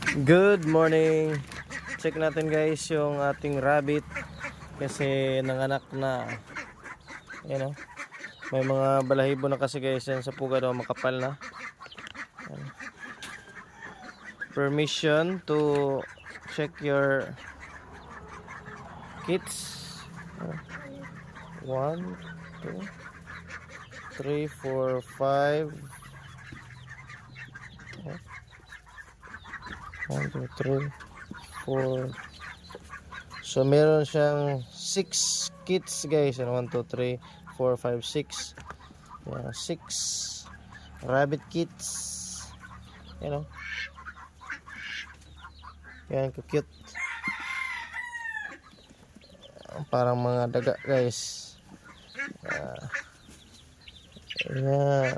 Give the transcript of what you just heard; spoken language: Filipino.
Good morning. Check natin guys yung ating rabbit kasi nanganak na. Ayan o. May mga balahibo na kasi guys yan sa pugad o makapal na. Ayan. Permission to check your kids. 1, 2, 3, 4, 5. 1, 2, 3, 4. So meron siyang 6 kits guys. 1, 2, 3, 4, 5, 6. 6 rabbit kits. You know. Yan, cute. Parang mga daga guys. Yan.